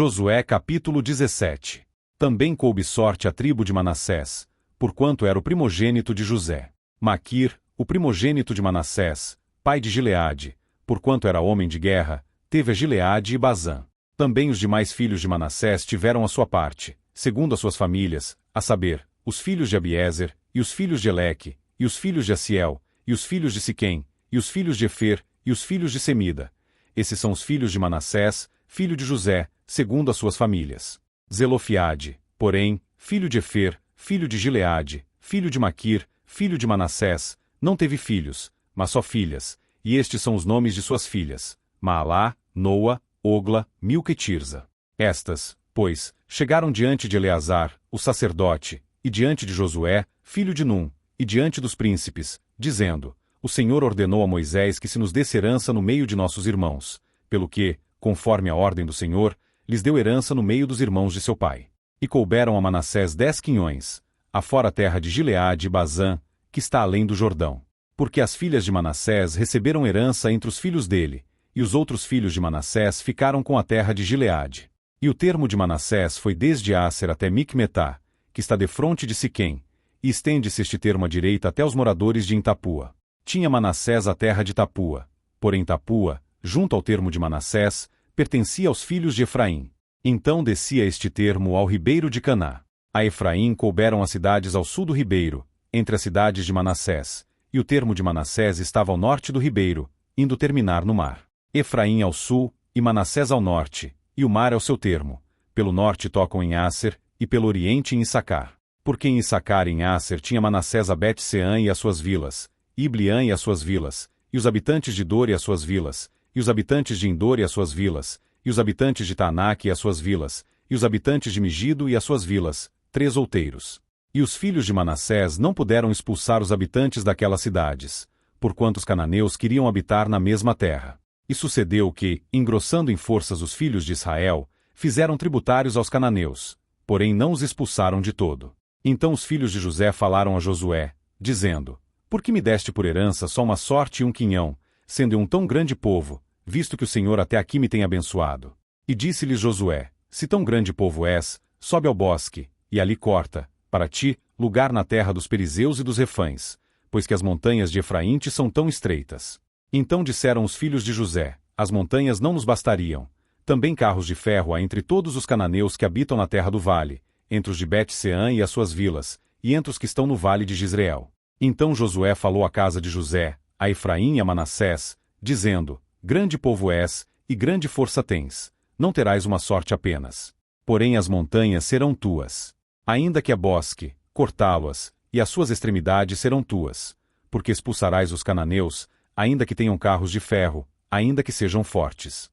Josué capítulo 17. Também coube sorte à tribo de Manassés, porquanto era o primogênito de José. Maquir, o primogênito de Manassés, pai de Gileade, porquanto era homem de guerra, teve a Gileade e Bazã. Também os demais filhos de Manassés tiveram a sua parte, segundo as suas famílias, a saber, os filhos de Abiezer, e os filhos de Eleque, e os filhos de Assiel, e os filhos de Siquém, e os filhos de Efer, e os filhos de Semida. Esses são os filhos de Manassés, filho de José, segundo as suas famílias. Zelofiade, porém, filho de Efer, filho de Gileade, filho de Maquir, filho de Manassés, não teve filhos, mas só filhas, e estes são os nomes de suas filhas: Maalá, Noa, Ogla, Milca e Tirza. Estas, pois, chegaram diante de Eleazar, o sacerdote, e diante de Josué, filho de Num, e diante dos príncipes, dizendo: O Senhor ordenou a Moisés que se nos desse herança no meio de nossos irmãos, pelo que, conforme a ordem do Senhor, lhes deu herança no meio dos irmãos de seu pai. E couberam a Manassés 10 quinhões, afora a terra de Gileade e Bazã, que está além do Jordão. Porque as filhas de Manassés receberam herança entre os filhos dele, e os outros filhos de Manassés ficaram com a terra de Gileade. E o termo de Manassés foi desde Aser até Micmetá, que está defronte de Siquém, e estende-se este termo à direita até os moradores de Intapua. Tinha Manassés a terra de Tapua, porém Tapua, junto ao termo de Manassés, pertencia aos filhos de Efraim. Então descia este termo ao ribeiro de Caná. A Efraim couberam as cidades ao sul do ribeiro, entre as cidades de Manassés, e o termo de Manassés estava ao norte do ribeiro, indo terminar no mar. Efraim ao sul, e Manassés ao norte, e o mar é o seu termo. Pelo norte tocam em Aser, e pelo oriente em Issacar. Porque em Issacar e em Aser tinha Manassés a Bet-Seã e as suas vilas, Ibliã e as suas vilas, e os habitantes de Dor e as suas vilas, e os habitantes de Endor e as suas vilas, e os habitantes de Taanaque e as suas vilas, e os habitantes de Megido e as suas vilas, 3 outeiros. E os filhos de Manassés não puderam expulsar os habitantes daquelas cidades, porquanto os cananeus queriam habitar na mesma terra. E sucedeu que, engrossando em forças os filhos de Israel, fizeram tributários aos cananeus, porém não os expulsaram de todo. Então os filhos de José falaram a Josué, dizendo: Por que me deste por herança só uma sorte e um quinhão, sendo eu um tão grande povo, visto que o Senhor até aqui me tem abençoado? E disse-lhes Josué: Se tão grande povo és, sobe ao bosque, e ali corta, para ti, lugar na terra dos Perizeus e dos Refães, pois que as montanhas de Efraim te são tão estreitas. Então disseram os filhos de José: As montanhas não nos bastariam. Também carros de ferro há entre todos os cananeus que habitam na terra do vale, entre os de Bet-Seã e as suas vilas, e entre os que estão no vale de Jezreel. Então Josué falou à casa de José, a Efraim e a Manassés, dizendo: Grande povo és, e grande força tens, não terás uma sorte apenas. Porém as montanhas serão tuas. Ainda que a bosque, cortá-las, e as suas extremidades serão tuas, porque expulsarás os cananeus, ainda que tenham carros de ferro, ainda que sejam fortes.